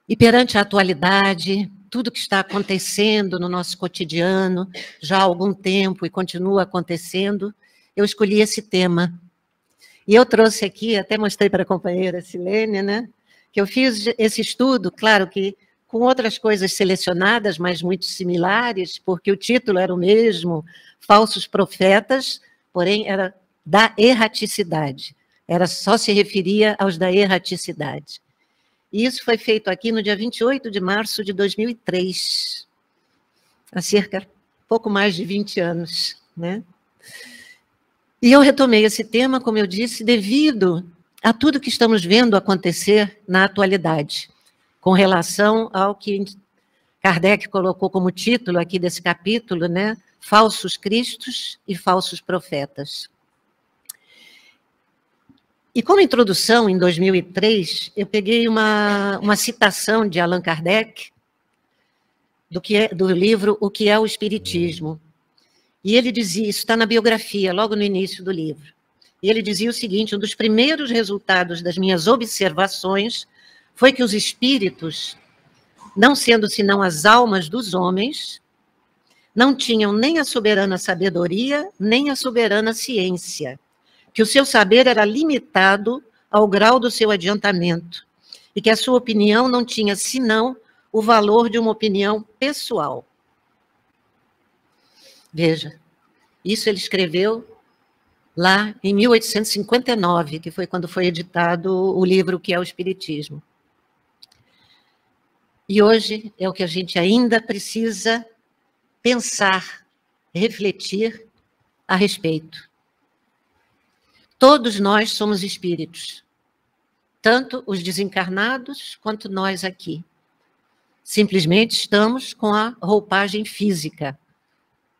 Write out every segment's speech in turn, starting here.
E perante a atualidade, tudo que está acontecendo no nosso cotidiano, já há algum tempo e continua acontecendo, eu escolhi esse tema. E eu trouxe aqui, até mostrei para a companheira Silene, né, que eu fiz esse estudo, claro que com outras coisas selecionadas, mas muito similares, porque o título era o mesmo, Falsos Profetas, porém era da erraticidade. Só se referia aos da erraticidade. E isso foi feito aqui no dia 28 de março de 2003, há pouco mais de 20 anos, né? E eu retomei esse tema, como eu disse, devido a tudo que estamos vendo acontecer na atualidade, com relação ao que Kardec colocou como título aqui desse capítulo, né? Falsos Cristos e falsos profetas. E como introdução, em 2003, eu peguei uma citação de Allan Kardec, do livro O que é o Espiritismo. E ele dizia, isso está na biografia, logo no início do livro, e ele dizia o seguinte: um dos primeiros resultados das minhas observações foi que os espíritos, não sendo senão as almas dos homens, não tinham nem a soberana sabedoria, nem a soberana ciência, que o seu saber era limitado ao grau do seu adiantamento, e que a sua opinião não tinha senão o valor de uma opinião pessoal. Veja, isso ele escreveu lá em 1859, que foi quando foi editado o livro que é o Espiritismo. E hoje é o que a gente ainda precisa pensar, refletir a respeito. Todos nós somos espíritos, tanto os desencarnados quanto nós aqui. Simplesmente estamos com a roupagem física,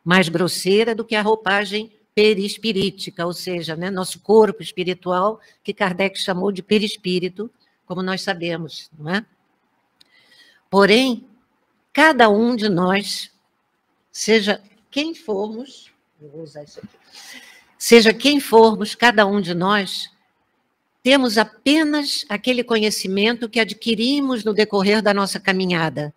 mais grosseira do que a roupagem perispirítica, ou seja, né, nosso corpo espiritual, que Kardec chamou de perispírito, como nós sabemos, não é? Porém, cada um de nós, seja quem formos, eu vou usar isso aqui, seja quem formos, cada um de nós, temos apenas aquele conhecimento que adquirimos no decorrer da nossa caminhada,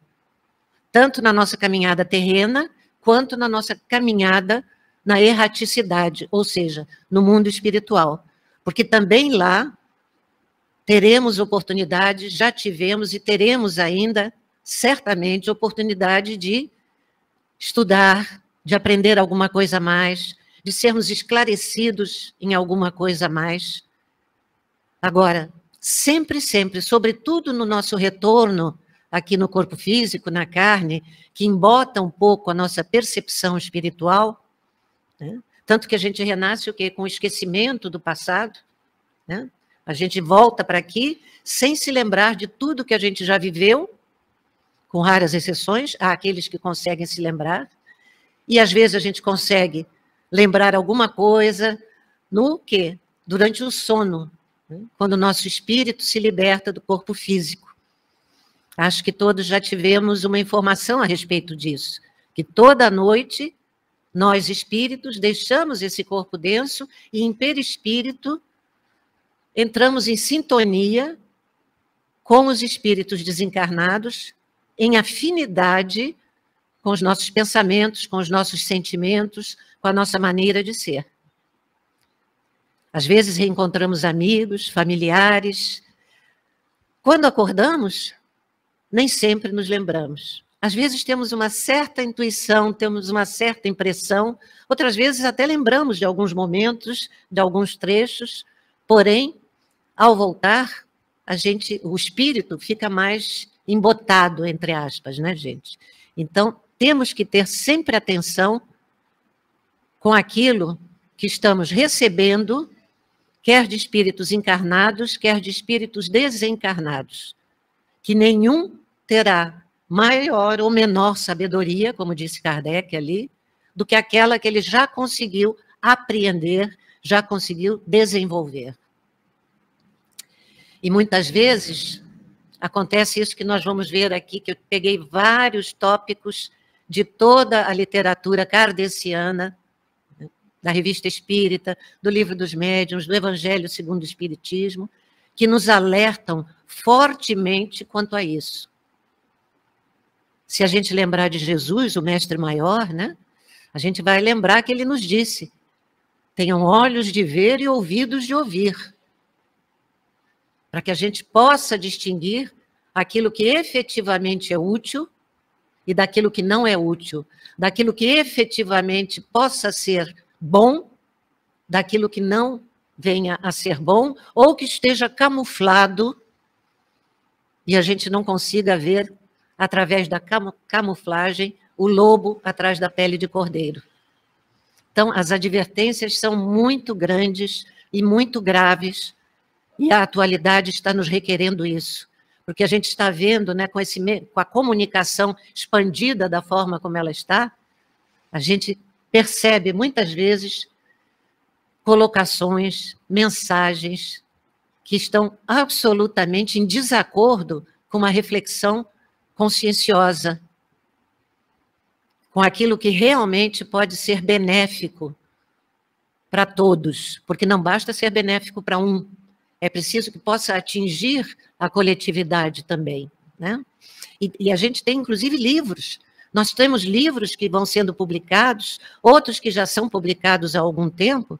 tanto na nossa caminhada terrena, quanto na nossa caminhada na erraticidade, ou seja, no mundo espiritual. Porque também lá teremos oportunidade, já tivemos e teremos ainda, certamente, oportunidade de estudar, de aprender alguma coisa a mais, de sermos esclarecidos em alguma coisa a mais. Agora, sempre, sempre, sobretudo no nosso retorno aqui no corpo físico, na carne, que embota um pouco a nossa percepção espiritual, né? Tanto que a gente renasce o quê? Com o esquecimento do passado, né? A gente volta para aqui sem se lembrar de tudo que a gente já viveu, com raras exceções, há aqueles que conseguem se lembrar, e às vezes a gente consegue lembrar alguma coisa no quê? Durante o sono, né? Quando o nosso espírito se liberta do corpo físico. Acho que todos já tivemos uma informação a respeito disso, que toda noite nós, espíritos, deixamos esse corpo denso e, em perispírito, entramos em sintonia com os espíritos desencarnados, em afinidade com os nossos pensamentos, com os nossos sentimentos, com a nossa maneira de ser. Às vezes reencontramos amigos, familiares. Quando acordamos, nem sempre nos lembramos. Às vezes temos uma certa intuição, temos uma certa impressão, outras vezes até lembramos de alguns momentos, de alguns trechos, porém, ao voltar, o espírito fica mais embotado, entre aspas, né, gente? Então, temos que ter sempre atenção com aquilo que estamos recebendo, quer de espíritos encarnados, quer de espíritos desencarnados, que nenhum terá maior ou menor sabedoria, como disse Kardec ali, do que aquela que ele já conseguiu apreender, já conseguiu desenvolver. E muitas vezes acontece isso que nós vamos ver aqui, que eu peguei vários tópicos de toda a literatura kardeciana, da Revista Espírita, do Livro dos Médiuns, do Evangelho segundo o Espiritismo, que nos alertam fortemente quanto a isso. Se a gente lembrar de Jesus, o mestre maior, né? A gente vai lembrar que ele nos disse: tenham olhos de ver e ouvidos de ouvir, para que a gente possa distinguir aquilo que efetivamente é útil e daquilo que não é útil, daquilo que efetivamente possa ser bom, daquilo que não venha a ser bom, ou que esteja camuflado e a gente não consiga ver, através da camuflagem, o lobo atrás da pele de cordeiro. Então, as advertências são muito grandes e muito graves, e a atualidade está nos requerendo isso, porque a gente está vendo, né, com a comunicação expandida da forma como ela está, a gente percebe muitas vezes colocações, mensagens que estão absolutamente em desacordo com uma reflexão conscienciosa, com aquilo que realmente pode ser benéfico para todos, porque não basta ser benéfico para um, é preciso que possa atingir a coletividade também, né? E a gente tem, inclusive, livros. Nós temos livros que vão sendo publicados, outros que já são publicados há algum tempo,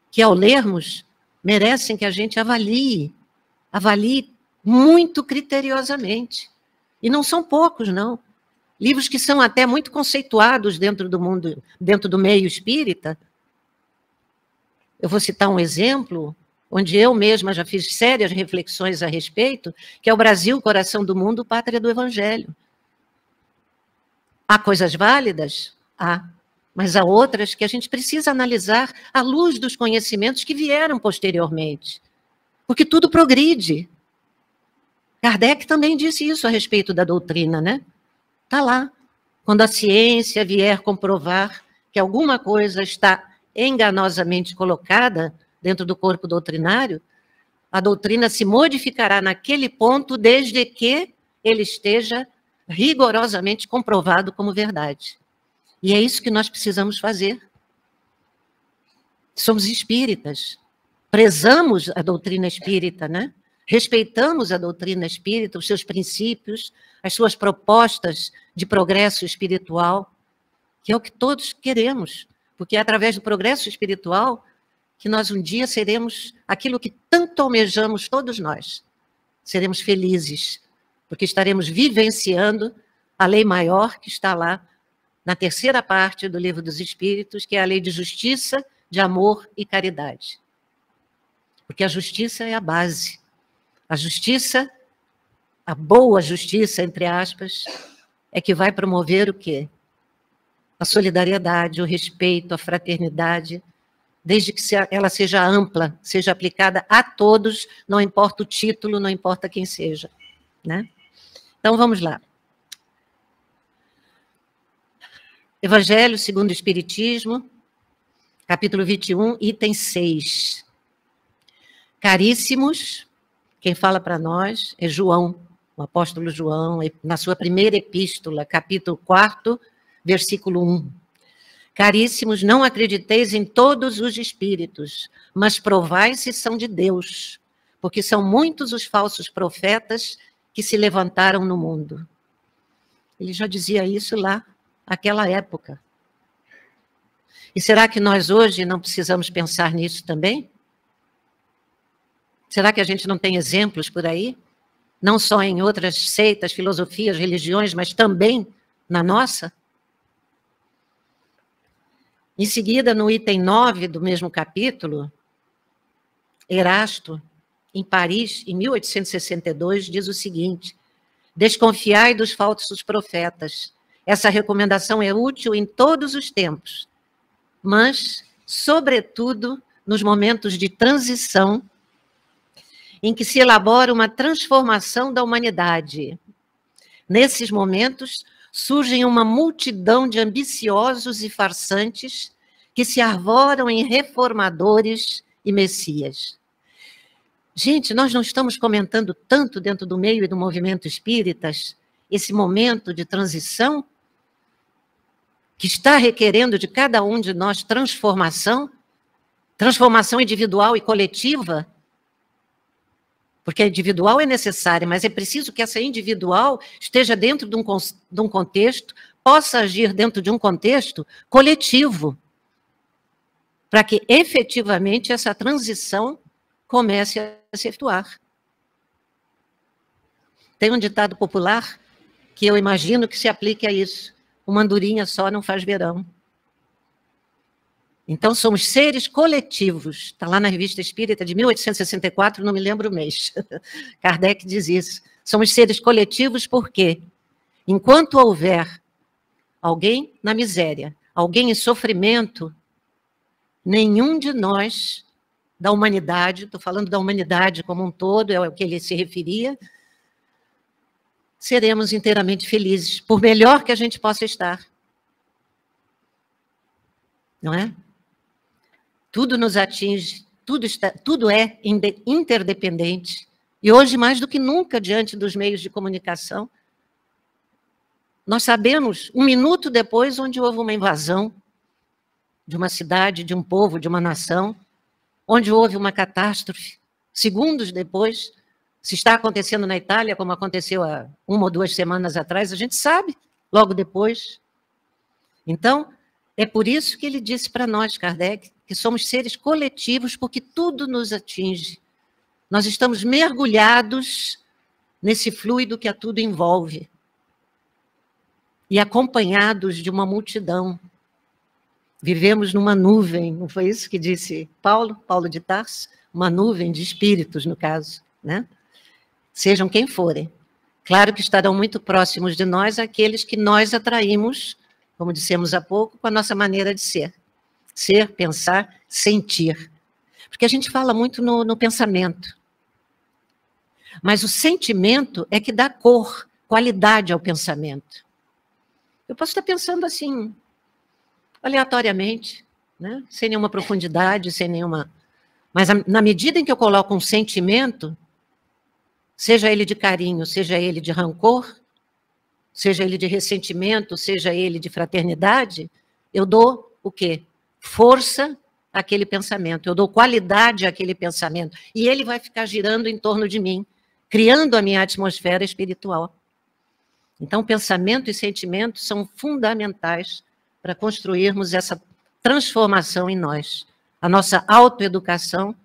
que, ao lermos, merecem que a gente avalie muito criteriosamente. E não são poucos, não. Livros que são até muito conceituados dentro do mundo, dentro do meio espírita. Eu vou citar um exemplo, onde eu mesma já fiz sérias reflexões a respeito, que é o Brasil, Coração do Mundo, Pátria do Evangelho. Há coisas válidas? Há. Mas há outras que a gente precisa analisar à luz dos conhecimentos que vieram posteriormente. Porque tudo progride. Kardec também disse isso a respeito da doutrina, né? Está lá. Quando a ciência vier comprovar que alguma coisa está enganosamente colocada dentro do corpo doutrinário, a doutrina se modificará naquele ponto desde que ele esteja rigorosamente comprovado como verdade. E é isso que nós precisamos fazer. Somos espíritas, prezamos a doutrina espírita, né? Respeitamos a doutrina espírita, os seus princípios, as suas propostas de progresso espiritual, que é o que todos queremos, porque é através do progresso espiritual que nós um dia seremos aquilo que tanto almejamos todos nós. Seremos felizes, porque estaremos vivenciando a lei maior que está lá na terceira parte do Livro dos Espíritos, que é a lei de justiça, de amor e caridade. Porque a justiça é a base. A justiça, a boa justiça, entre aspas, é que vai promover o quê? A solidariedade, o respeito, a fraternidade, desde que ela seja ampla, seja aplicada a todos, não importa o título, não importa quem seja, né? Então, vamos lá. Evangelho segundo o Espiritismo, capítulo 21, item 6. Caríssimos, quem fala para nós é João, o apóstolo João, na sua primeira epístola, capítulo 4, versículo 1. Caríssimos, não acrediteis em todos os espíritos, mas provai se são de Deus, porque são muitos os falsos profetas que se levantaram no mundo. Ele já dizia isso lá, naquela época. E será que nós hoje não precisamos pensar nisso também? Será que a gente não tem exemplos por aí? Não só em outras seitas, filosofias, religiões, mas também na nossa? Em seguida, no item 9 do mesmo capítulo, Erasto, em Paris, em 1862, diz o seguinte: desconfiai dos falsos profetas. Essa recomendação é útil em todos os tempos, mas, sobretudo, nos momentos de transição, em que se elabora uma transformação da humanidade. Nesses momentos, surgem uma multidão de ambiciosos e farsantes que se arvoram em reformadores e messias. Gente, nós não estamos comentando tanto dentro do meio e do movimento espíritas esse momento de transição que está requerendo de cada um de nós transformação individual e coletiva? Porque a individual é necessária, mas é preciso que essa individual esteja dentro de um contexto, possa agir dentro de um contexto coletivo, para que efetivamente essa transição comece a se efetuar. Tem um ditado popular que eu imagino que se aplique a isso: uma andorinha só não faz verão. Então, somos seres coletivos. Está lá na Revista Espírita de 1864, não me lembro o mês. Kardec diz isso. Somos seres coletivos porque, enquanto houver alguém na miséria, alguém em sofrimento, nenhum de nós, da humanidade, estou falando da humanidade como um todo, é o que ele se referia, seremos inteiramente felizes, por melhor que a gente possa estar. Não é? Tudo nos atinge, tudo é interdependente. E hoje, mais do que nunca, diante dos meios de comunicação, nós sabemos, um minuto depois, onde houve uma invasão de uma cidade, de um povo, de uma nação, onde houve uma catástrofe. Segundos depois, se está acontecendo na Itália, como aconteceu há 1 ou 2 semanas atrás, a gente sabe, logo depois. Então, é por isso que ele disse para nós, Kardec, que somos seres coletivos, porque tudo nos atinge. Nós estamos mergulhados nesse fluido que a tudo envolve. E acompanhados de uma multidão. Vivemos numa nuvem, não foi isso que disse Paulo de Tarso? Uma nuvem de espíritos, no caso, né? Sejam quem forem. Claro que estarão muito próximos de nós aqueles que nós atraímos, como dissemos há pouco, com a nossa maneira de ser. Ser, pensar, sentir. Porque a gente fala muito no pensamento. Mas o sentimento é que dá cor, qualidade ao pensamento. Eu posso estar pensando assim, aleatoriamente, né? Sem nenhuma profundidade, sem nenhuma... Mas na medida em que eu coloco um sentimento, seja ele de carinho, seja ele de rancor, seja ele de ressentimento, seja ele de fraternidade, eu dou o quê? Força àquele pensamento, eu dou qualidade àquele pensamento, e ele vai ficar girando em torno de mim, criando a minha atmosfera espiritual. Então, pensamento e sentimento são fundamentais para construirmos essa transformação em nós, a nossa autoeducação,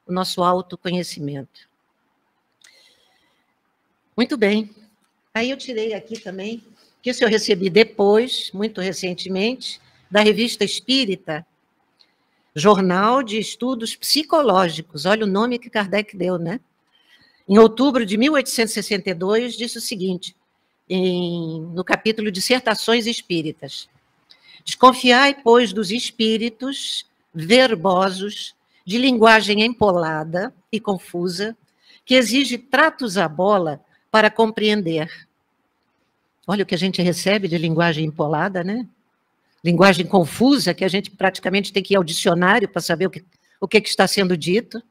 o nosso autoconhecimento. Muito bem. Aí eu tirei aqui também, que isso eu recebi depois, muito recentemente, da Revista Espírita, Jornal de Estudos Psicológicos. Olha o nome que Kardec deu, né? Em outubro de 1862, disse o seguinte, no capítulo Dissertações Espíritas: desconfiai, pois, dos espíritos verbosos, de linguagem empolada e confusa, que exige tratos à bola para compreender. Olha o que a gente recebe de linguagem empolada, né? Linguagem confusa, que a gente praticamente tem que ir ao dicionário para saber o que está sendo dito.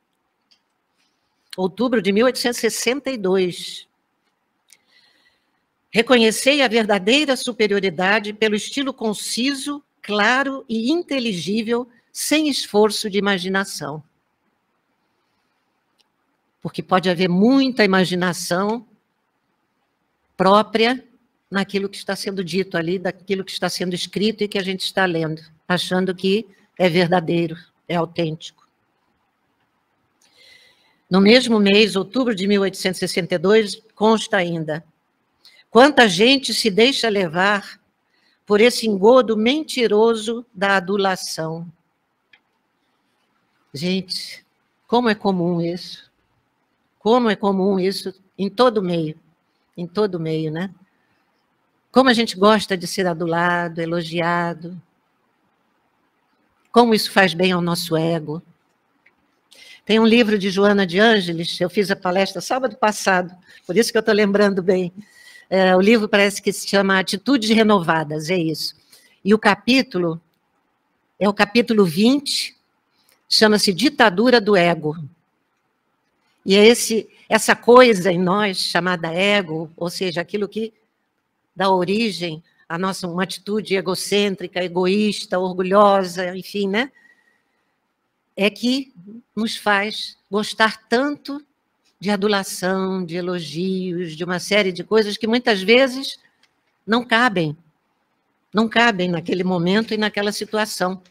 Outubro de 1862. Reconhecei a verdadeira superioridade pelo estilo conciso, claro e inteligível, sem esforço de imaginação. Porque pode haver muita imaginação própria naquilo que está sendo dito ali, daquilo que está sendo escrito e que a gente está lendo, achando que é verdadeiro, é autêntico. No mesmo mês, outubro de 1862, consta ainda: quanta gente se deixa levar por esse engodo mentiroso da adulação. Gente, como é comum isso? Como é comum isso em todo meio, né? Como a gente gosta de ser adulado, elogiado. Como isso faz bem ao nosso ego. Tem um livro de Joana de Ângeles, eu fiz a palestra sábado passado, por isso que eu estou lembrando bem. O livro parece que se chama Atitudes Renovadas, é isso. E o capítulo, é o capítulo 20, chama-se Ditadura do Ego. E é essa coisa em nós, chamada ego, ou seja, aquilo que dá origem à nossa uma atitude egocêntrica, egoísta, orgulhosa, enfim, né? É que nos faz gostar tanto de adulação, de elogios, de uma série de coisas que muitas vezes não cabem naquele momento e naquela situação.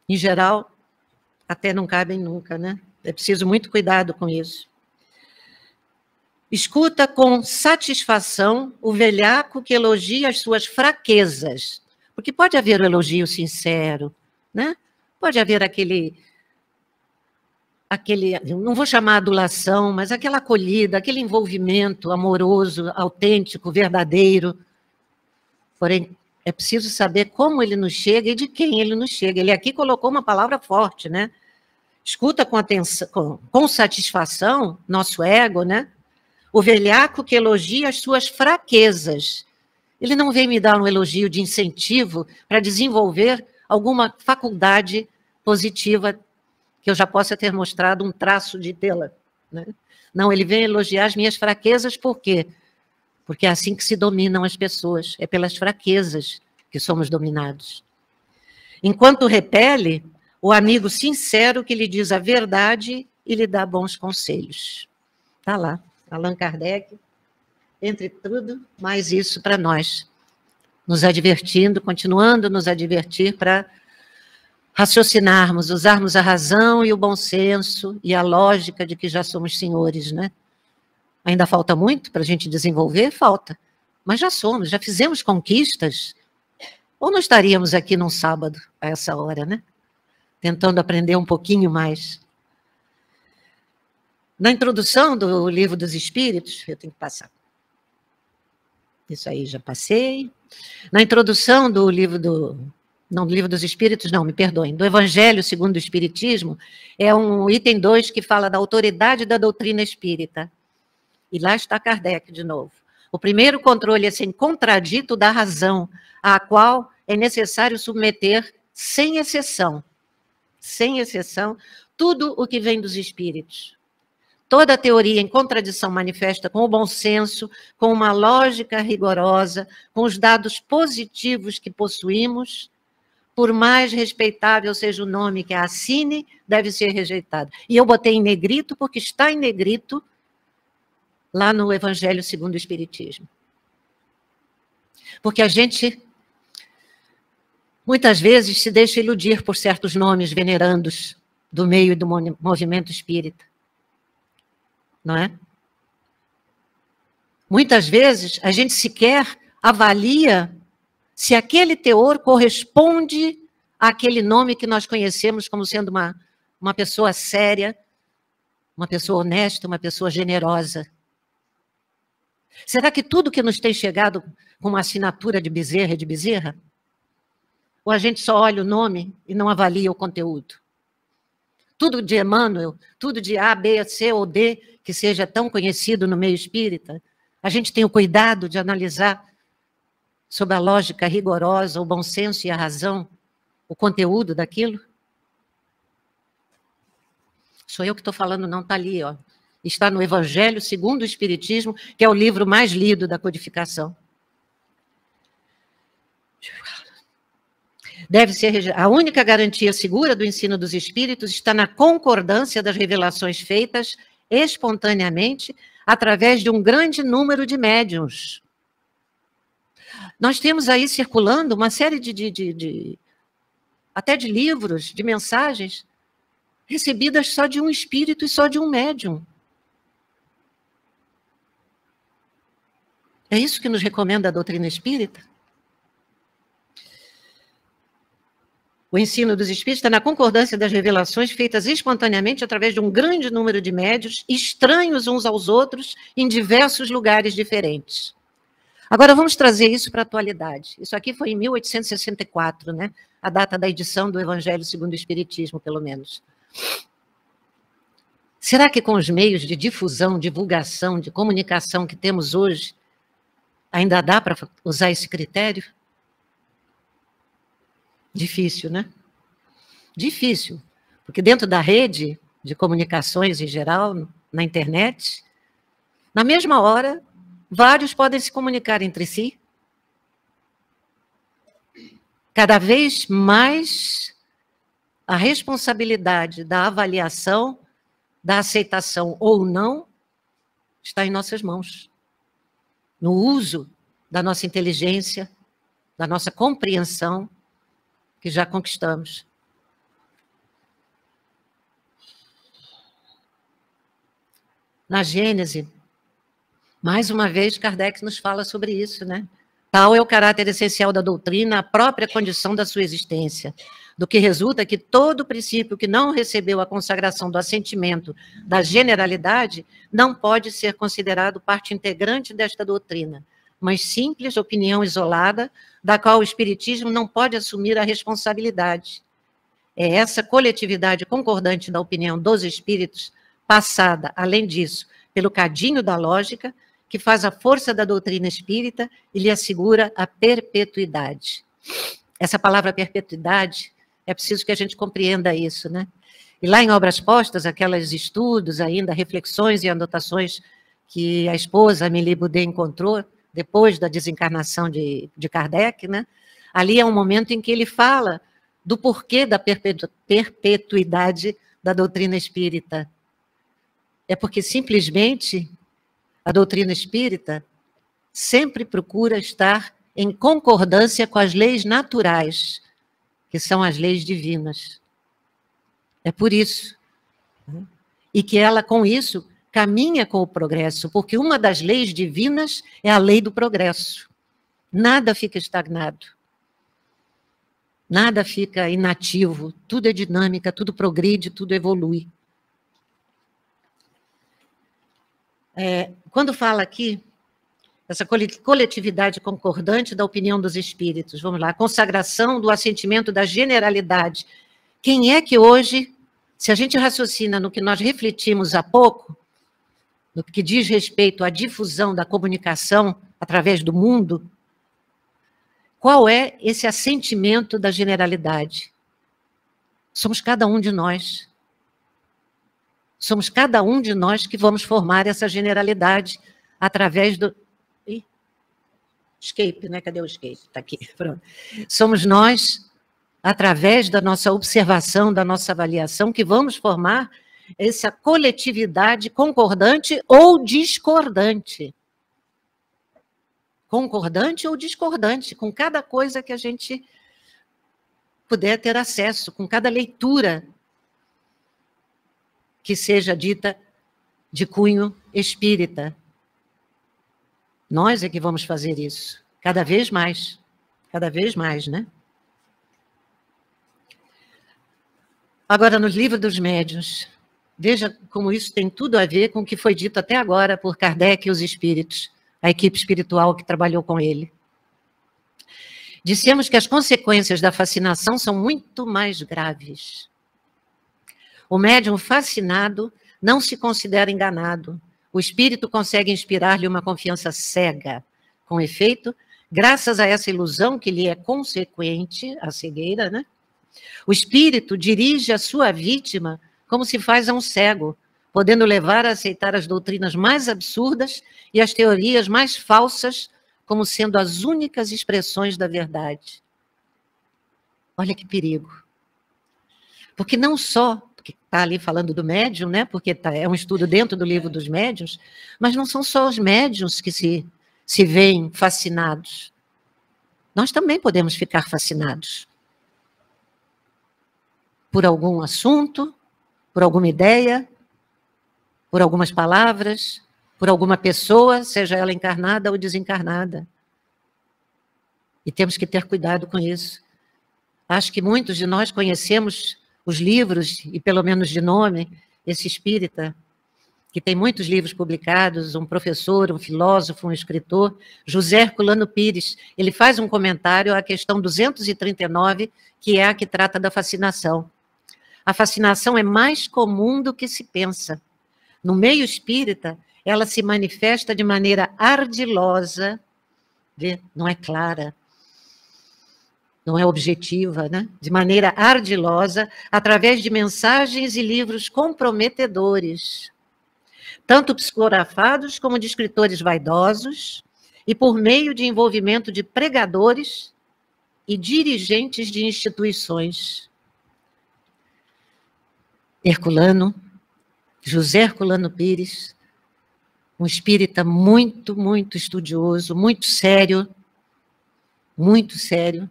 Em geral, até não cabem nunca, né? É preciso muito cuidado com isso. Escuta com satisfação o velhaco que elogia as suas fraquezas. Porque pode haver o elogio sincero, né? Pode haver aquele, não vou chamar adulação, mas aquela acolhida, aquele envolvimento amoroso, autêntico, verdadeiro. Porém, é preciso saber como ele nos chega e de quem ele nos chega. Ele aqui colocou uma palavra forte, né? Escuta com atenção, com satisfação, nosso ego, né? O velhaco que elogia as suas fraquezas. Ele não vem me dar um elogio de incentivo para desenvolver alguma faculdade positiva que eu já possa ter mostrado um traço de tê-la, né? Não, ele vem elogiar as minhas fraquezas, por quê? Porque é assim que se dominam as pessoas, é pelas fraquezas que somos dominados. Enquanto repele, o amigo sincero que lhe diz a verdade e lhe dá bons conselhos. Está lá, Allan Kardec, entre tudo, mais isso para nós, nos advertindo, continuando a nos advertir para raciocinarmos, usarmos a razão e o bom senso e a lógica de que já somos senhores, né? Ainda falta muito para a gente desenvolver? Falta. Mas já somos, já fizemos conquistas. Ou não estaríamos aqui num sábado, a essa hora, né? Tentando aprender um pouquinho mais. Na introdução do Livro dos Espíritos, eu tenho que passar. Isso aí já passei. Na introdução do livro não, do Livro dos Espíritos, não, me perdoem, do Evangelho segundo o Espiritismo, é um item 2 que fala da autoridade da doutrina espírita. E lá está Kardec de novo. O primeiro controle é sem contradito da razão, à qual é necessário submeter, sem exceção, tudo o que vem dos espíritos. Toda teoria em contradição manifesta com o bom senso, com uma lógica rigorosa, com os dados positivos que possuímos, por mais respeitável seja o nome que a assine, deve ser rejeitado. E eu botei em negrito porque está em negrito lá no Evangelho segundo o Espiritismo. Porque a gente, muitas vezes, se deixa iludir por certos nomes venerandos do meio do movimento espírita. Não é? Muitas vezes, a gente sequer avalia se aquele teor corresponde àquele nome que nós conhecemos como sendo uma pessoa séria, uma pessoa honesta, uma pessoa generosa. Será que tudo que nos tem chegado com uma assinatura de Bezerra? Ou a gente só olha o nome e não avalia o conteúdo? Tudo de Emmanuel, tudo de A, B, C ou D, que seja tão conhecido no meio espírita, a gente tem o cuidado de analisar sob a lógica rigorosa, o bom senso e a razão, o conteúdo daquilo? Sou eu que estou falando, não, está ali, ó. Está no Evangelho segundo o Espiritismo, que é o livro mais lido da codificação. Deve ser a única garantia segura do ensino dos espíritos está na concordância das revelações feitas espontaneamente através de um grande número de médiuns. Nós temos aí circulando uma série até de livros, de mensagens, recebidas só de um espírito e só de um médium. É isso que nos recomenda a doutrina espírita? O ensino dos espíritos está na concordância das revelações feitas espontaneamente através de um grande número de médiuns, estranhos uns aos outros, em diversos lugares diferentes. Agora vamos trazer isso para a atualidade. Isso aqui foi em 1864, né? A data da edição do Evangelho segundo o Espiritismo, pelo menos. Será que com os meios de difusão, divulgação, de comunicação que temos hoje, ainda dá para usar esse critério? Difícil, né? Difícil, porque dentro da rede de comunicações em geral, na internet, na mesma hora, vários podem se comunicar entre si. Cada vez mais a responsabilidade da avaliação da aceitação ou não está em nossas mãos. No uso da nossa inteligência, da nossa compreensão, que já conquistamos. Na Gênese, mais uma vez, Kardec nos fala sobre isso, né? Tal é o caráter essencial da doutrina, a própria condição da sua existência, do que resulta que todo princípio que não recebeu a consagração do assentimento da generalidade não pode ser considerado parte integrante desta doutrina, mas simples opinião isolada, da qual o Espiritismo não pode assumir a responsabilidade. É essa coletividade concordante da opinião dos espíritos, passada, além disso, pelo cadinho da lógica, que faz a força da doutrina espírita e lhe assegura a perpetuidade. Essa palavra perpetuidade, é preciso que a gente compreenda isso, né? E lá em Obras Postas, aqueles estudos ainda, reflexões e anotações que a esposa, Amélie Boudet, encontrou depois da desencarnação de Kardec, né? Ali é um momento em que ele fala do porquê da perpetuidade da doutrina espírita. É porque simplesmente a doutrina espírita sempre procura estar em concordância com as leis naturais, que são as leis divinas. É por isso. E que ela, com isso, caminha com o progresso, porque uma das leis divinas é a lei do progresso. Nada fica estagnado. Nada fica inativo. Tudo é dinâmica, tudo progride, tudo evolui. Quando fala aqui, essa coletividade concordante da opinião dos espíritos, vamos lá, a consagração do assentimento da generalidade. Quem é que hoje, se a gente raciocina no que nós refletimos há pouco, no que diz respeito à difusão da comunicação através do mundo, qual é esse assentimento da generalidade? Somos cada um de nós. Somos cada um de nós que vamos formar essa generalidade através do... Escape, né? Cadê o escape? Está aqui, pronto. Somos nós, através da nossa observação, da nossa avaliação, que vamos formar essa coletividade concordante ou discordante. Concordante ou discordante, com cada coisa que a gente puder ter acesso, com cada leitura que seja dita de cunho espírita. Nós é que vamos fazer isso, cada vez mais, né? Agora, no Livro dos Médiuns, veja como isso tem tudo a ver com o que foi dito até agora por Kardec e os espíritos, a equipe espiritual que trabalhou com ele. Dissemos que as consequências da fascinação são muito mais graves. O médium fascinado não se considera enganado. O espírito consegue inspirar-lhe uma confiança cega. Com efeito, graças a essa ilusão que lhe é consequente, a cegueira, né? O espírito dirige a sua vítima como se faz a um cego, podendo levar a aceitar as doutrinas mais absurdas e as teorias mais falsas como sendo as únicas expressões da verdade. Olha que perigo. Porque não só... que está ali falando do médium, né? Porque é um estudo dentro do Livro dos Médiuns, mas não são só os médiuns que se veem fascinados. Nós também podemos ficar fascinados por algum assunto, por alguma ideia, por algumas palavras, por alguma pessoa, seja ela encarnada ou desencarnada. E temos que ter cuidado com isso. Acho que muitos de nós conhecemos os livros, e pelo menos de nome, esse espírita, que tem muitos livros publicados, um professor, um filósofo, um escritor, José Herculano Pires, ele faz um comentário à questão 239, que é a que trata da fascinação. A fascinação é mais comum do que se pensa. No meio espírita, ela se manifesta de maneira ardilosa, não é clara, não é objetiva, né? De maneira ardilosa, através de mensagens e livros comprometedores, tanto psicografados como de escritores vaidosos, e por meio de envolvimento de pregadores e dirigentes de instituições. Herculano José Herculano Pires, um espírita muito, muito estudioso, muito sério, muito sério.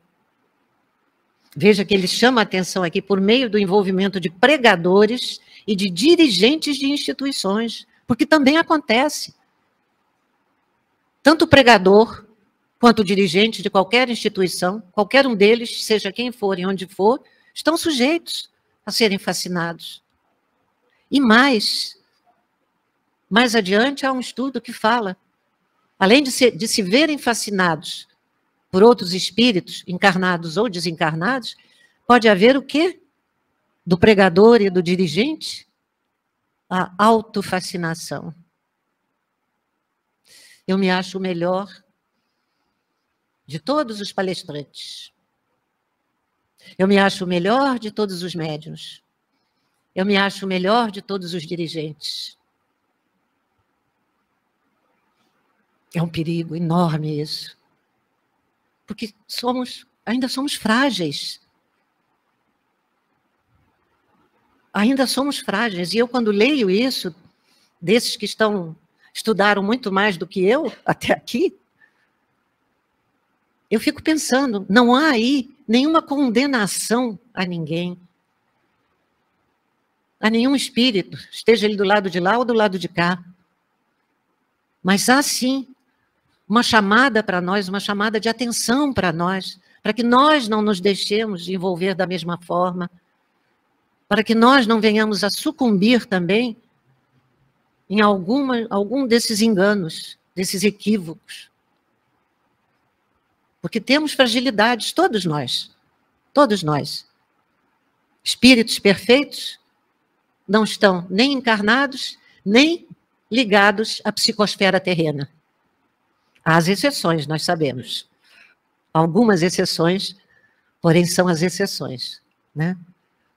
Veja que ele chama a atenção aqui por meio do envolvimento de pregadores e de dirigentes de instituições, porque também acontece. Tanto o pregador quanto o dirigente de qualquer instituição, qualquer um deles, seja quem for e onde for, estão sujeitos a serem fascinados. E mais adiante há um estudo que fala, além de se verem fascinados por outros espíritos, encarnados ou desencarnados, pode haver o quê? Do pregador e do dirigente? A autofascinação. Eu me acho o melhor de todos os palestrantes. Eu me acho o melhor de todos os médiuns. Eu me acho o melhor de todos os dirigentes. É um perigo enorme isso. Porque ainda somos frágeis. Ainda somos frágeis. E eu, quando leio isso, desses que estudaram muito mais do que eu até aqui, eu fico pensando, não há aí nenhuma condenação a ninguém, a nenhum espírito, esteja ele do lado de lá ou do lado de cá. Mas há sim uma chamada para nós, uma chamada de atenção para nós, para que nós não nos deixemos de envolver da mesma forma, para que nós não venhamos a sucumbir também em algum desses enganos, desses equívocos. Porque temos fragilidades, todos nós. Todos nós. Espíritos perfeitos não estão nem encarnados, nem ligados à psicosfera terrena. Há as exceções, nós sabemos. Algumas exceções, porém são as exceções, né?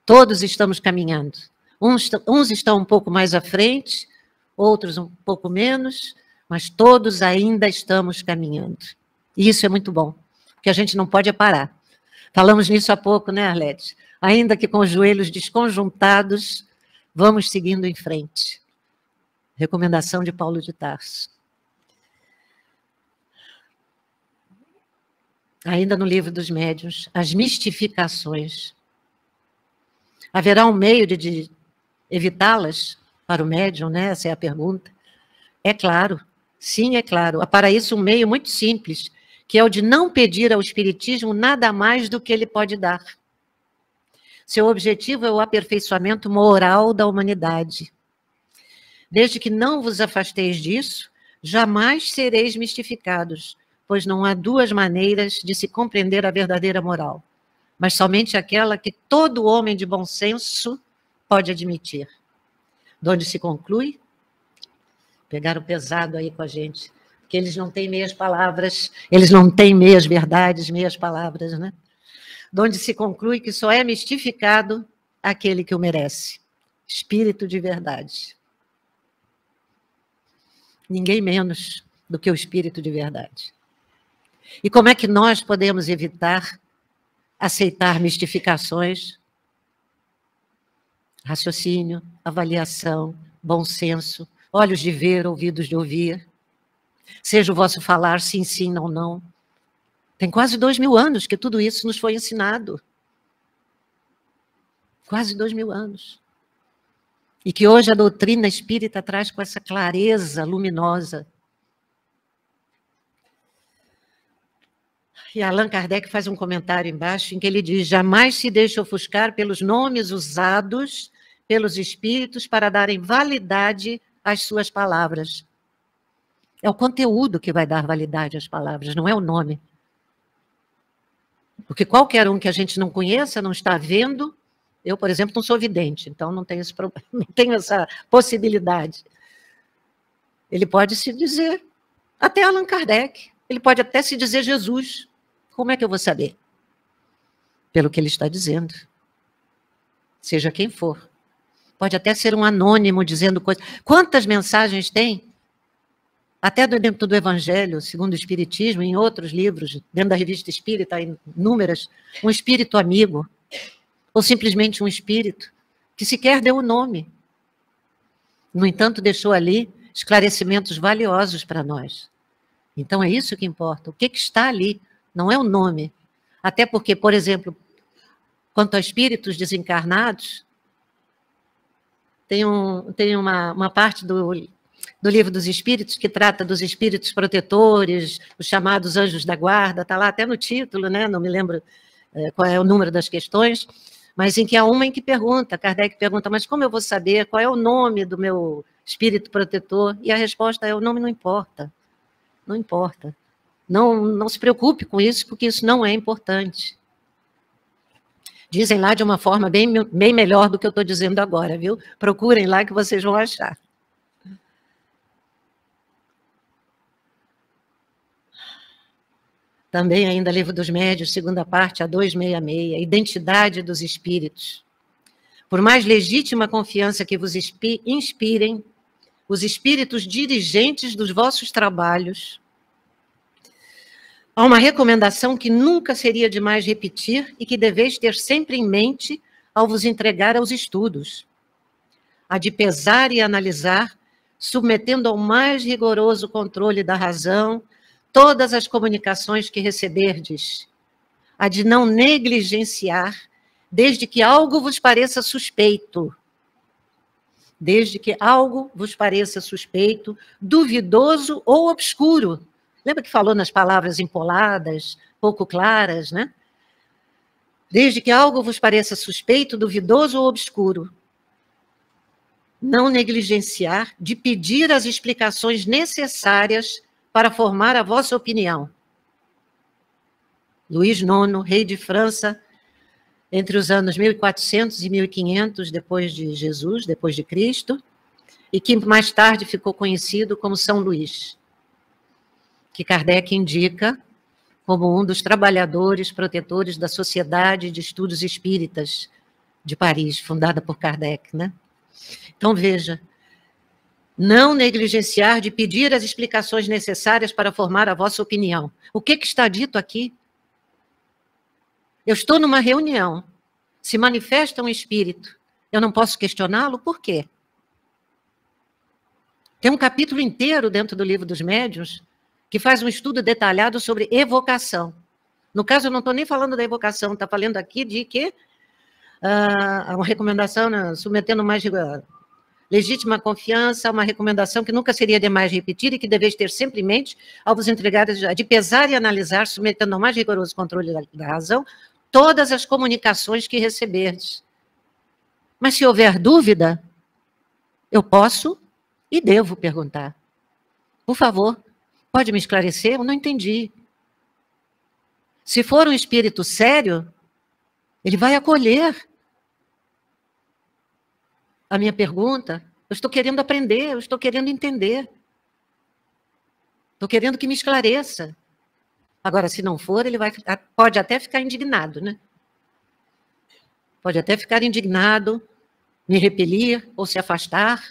Todos estamos caminhando. Uns estão um pouco mais à frente, outros um pouco menos, mas todos ainda estamos caminhando. E isso é muito bom, porque a gente não pode parar. Falamos nisso há pouco, né, Arlete? Ainda que com os joelhos desconjuntados, vamos seguindo em frente. Recomendação de Paulo de Tarso. Ainda no livro dos médiuns, as mistificações. Haverá um meio de evitá-las para o médium, né? Essa é a pergunta. É claro, sim, é claro. Há para isso um meio muito simples, que é o de não pedir ao Espiritismo nada mais do que ele pode dar. Seu objetivo é o aperfeiçoamento moral da humanidade. Desde que não vos afasteis disso, jamais sereis mistificados, pois não há duas maneiras de se compreender a verdadeira moral, mas somente aquela que todo homem de bom senso pode admitir. De onde se conclui? Pegaram pesado aí com a gente, porque eles não têm meias palavras, eles não têm meias verdades, meias palavras, né? De onde se conclui que só é mistificado aquele que o merece. Espírito de verdade. Ninguém menos do que o espírito de verdade. E como é que nós podemos evitar aceitar mistificações? Raciocínio, avaliação, bom senso, olhos de ver, ouvidos de ouvir. Seja o vosso falar sim, sim, não, não. Tem quase 2000 anos que tudo isso nos foi ensinado. Quase 2000 anos. E que hoje a doutrina espírita traz com essa clareza luminosa. E Allan Kardec faz um comentário embaixo em que ele diz: jamais se deixe ofuscar pelos nomes usados pelos espíritos para darem validade às suas palavras. É o conteúdo que vai dar validade às palavras, não é o nome. Porque qualquer um que a gente não conheça, não está vendo. Eu, por exemplo, não sou vidente, então não tenho não tenho essa possibilidade. Ele pode se dizer, até Allan Kardec, ele pode até se dizer Jesus. Como é que eu vou saber? Pelo que ele está dizendo. Seja quem for. Pode até ser um anônimo dizendo coisas. Quantas mensagens tem? Até dentro do Evangelho, segundo o Espiritismo, em outros livros, dentro da Revista Espírita, inúmeras, um espírito amigo, ou simplesmente um espírito, que sequer deu o nome. No entanto, deixou ali esclarecimentos valiosos para nós. Então, é isso que importa. O que está ali não é o nome. Até porque, por exemplo, quanto a espíritos desencarnados, tem uma parte do Livro dos Espíritos que trata dos espíritos protetores, os chamados anjos da guarda, está lá até no título, né? Não me lembro qual é o número das questões, mas em que há uma em que pergunta, Kardec pergunta, mas como eu vou saber qual é o nome do meu espírito protetor? E a resposta é, o nome não importa. Não importa. Não se preocupe com isso, porque isso não é importante. Dizem lá de uma forma bem melhor do que eu estou dizendo agora, viu? Procurem lá que vocês vão achar. Também ainda Livro dos Médiuns, segunda parte, a 266, Identidade dos Espíritos. Por mais legítima confiança que vos inspirem, os espíritos dirigentes dos vossos trabalhos, há uma recomendação que nunca seria demais repetir e que deveis ter sempre em mente ao vos entregar aos estudos. A de pesar e analisar, submetendo ao mais rigoroso controle da razão, todas as comunicações que receberdes. A de não negligenciar, desde que algo vos pareça suspeito. Desde que algo vos pareça suspeito, duvidoso ou obscuro. Lembra que falou nas palavras empoladas, pouco claras, né? Desde que algo vos pareça suspeito, duvidoso ou obscuro. Não negligenciar de pedir as explicações necessárias para formar a vossa opinião. Luís IX, rei de França, entre os anos 1400 e 1500 depois de Jesus, depois de Cristo, e que mais tarde ficou conhecido como São Luís, que Kardec indica como um dos trabalhadores protetores da Sociedade de Estudos Espíritas de Paris, fundada por Kardec, né? Então, veja, não negligenciar de pedir as explicações necessárias para formar a vossa opinião. O que está dito aqui? Eu estou numa reunião, se manifesta um espírito, eu não posso questioná-lo? Por quê? Tem um capítulo inteiro dentro do Livro dos Médiuns que faz um estudo detalhado sobre evocação. No caso, eu não estou nem falando da evocação, está falando aqui de que uma recomendação, né, submetendo mais legítima confiança, uma recomendação que nunca seria demais repetir e que deveis ter sempre em mente ao vos entregar de pesar e analisar, submetendo ao mais rigoroso controle da razão, todas as comunicações que receberdes. Mas se houver dúvida, eu posso e devo perguntar. Por favor, pode me esclarecer? Eu não entendi. Se for um espírito sério, ele vai acolher a minha pergunta. Eu estou querendo aprender, eu estou querendo entender. Estou querendo que me esclareça. Agora, se não for, ele pode até ficar indignado, né? Pode até ficar indignado, me repelir ou se afastar.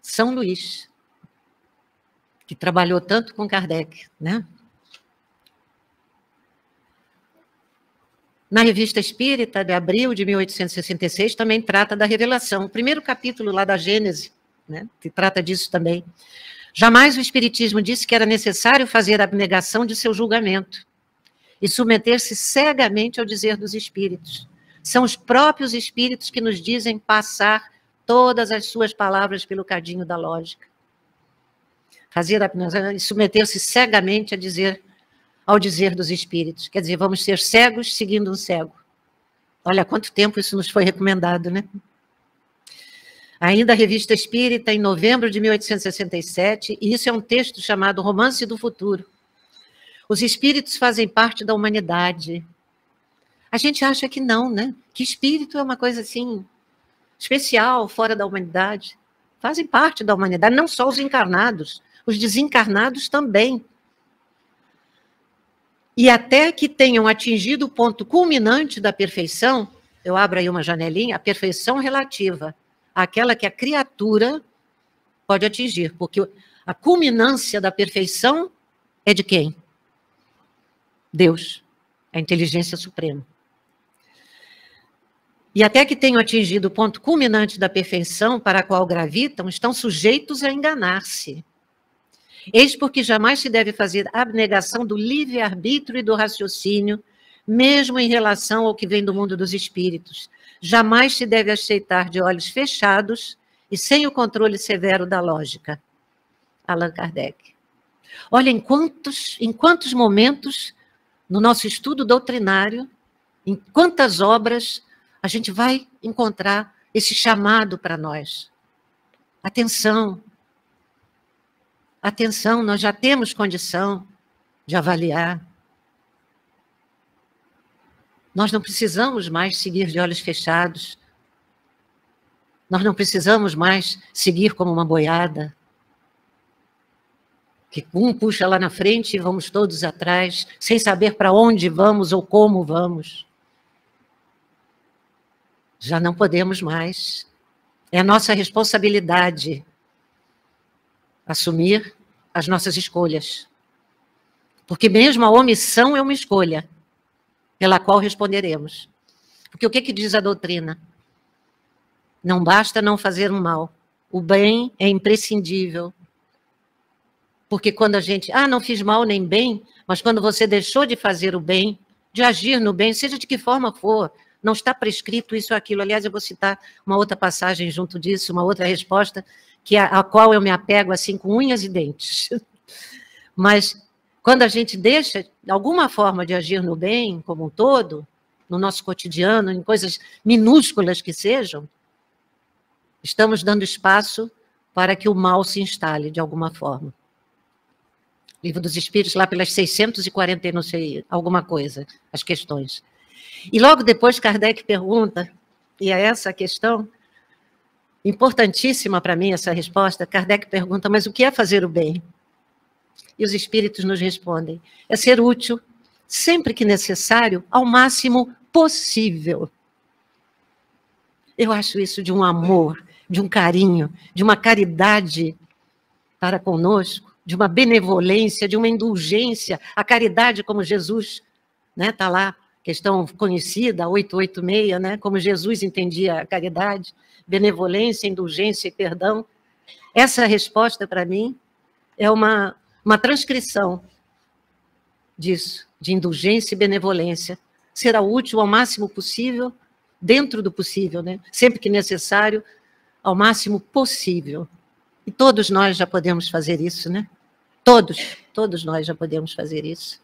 São Luís, que trabalhou tanto com Kardec, né? Na Revista Espírita, de abril de 1866, também trata da revelação. O primeiro capítulo lá da Gênese, né, que trata disso também. Jamais o Espiritismo disse que era necessário fazer a abnegação de seu julgamento e submeter-se cegamente ao dizer dos espíritos. São os próprios espíritos que nos dizem passar todas as suas palavras pelo cadinho da lógica. Fazer a abnegação e submeter-se cegamente ao dizer dos espíritos. Quer dizer, vamos ser cegos seguindo um cego. Olha, há quanto tempo isso nos foi recomendado, né? Ainda a Revista Espírita, em novembro de 1867, e isso é um texto chamado Romance do Futuro. Os espíritos fazem parte da humanidade. A gente acha que não, né? Que espírito é uma coisa assim, especial, fora da humanidade. Fazem parte da humanidade, não só os encarnados, os desencarnados também. E até que tenham atingido o ponto culminante da perfeição, eu abro aí uma janelinha, a perfeição relativa, aquela que a criatura pode atingir, porque a culminância da perfeição é de quem? Deus, a inteligência suprema. E até que tenham atingido o ponto culminante da perfeição para a qual gravitam, estão sujeitos a enganar-se. Eis porque jamais se deve fazer abnegação do livre-arbítrio e do raciocínio, mesmo em relação ao que vem do mundo dos espíritos. Jamais se deve aceitar de olhos fechados e sem o controle severo da lógica. Allan Kardec. Olha, em quantos momentos no nosso estudo doutrinário, em quantas obras a gente vai encontrar esse chamado para nós. Atenção. Atenção, nós já temos condição de avaliar. Nós não precisamos mais seguir de olhos fechados. Nós não precisamos mais seguir como uma boiada. Que um puxa lá na frente e vamos todos atrás, sem saber para onde vamos ou como vamos. Já não podemos mais. É a nossa responsabilidade assumir as nossas escolhas. Porque mesmo a omissão é uma escolha, pela qual responderemos. Porque o que diz a doutrina? Não basta não fazer o mal. O bem é imprescindível. Porque quando a gente, não fiz mal nem bem, mas quando você deixou de fazer o bem, de agir no bem, seja de que forma for, não está prescrito isso ou aquilo. Aliás, eu vou citar uma outra passagem junto disso, uma outra resposta, a qual eu me apego assim com unhas e dentes. Mas quando a gente deixa alguma forma de agir no bem, como um todo, no nosso cotidiano, em coisas minúsculas que sejam, estamos dando espaço para que o mal se instale de alguma forma. Livro dos Espíritos, lá pelas 640 e não sei, alguma coisa, as questões. E logo depois Kardec pergunta, e é essa a questão, importantíssima para mim essa resposta, Kardec pergunta, mas o que é fazer o bem? E os Espíritos nos respondem, é ser útil, sempre que necessário, ao máximo possível. Eu acho isso de um amor, de um carinho, de uma caridade para conosco, de uma benevolência, de uma indulgência, a caridade como Jesus, está lá, questão conhecida, 886, como Jesus entendia a caridade, benevolência, indulgência e perdão. Essa resposta, para mim, é uma transcrição disso, de indulgência e benevolência. Será útil ao máximo possível, dentro do possível, sempre que necessário, ao máximo possível. E todos nós já podemos fazer isso, Todos nós já podemos fazer isso.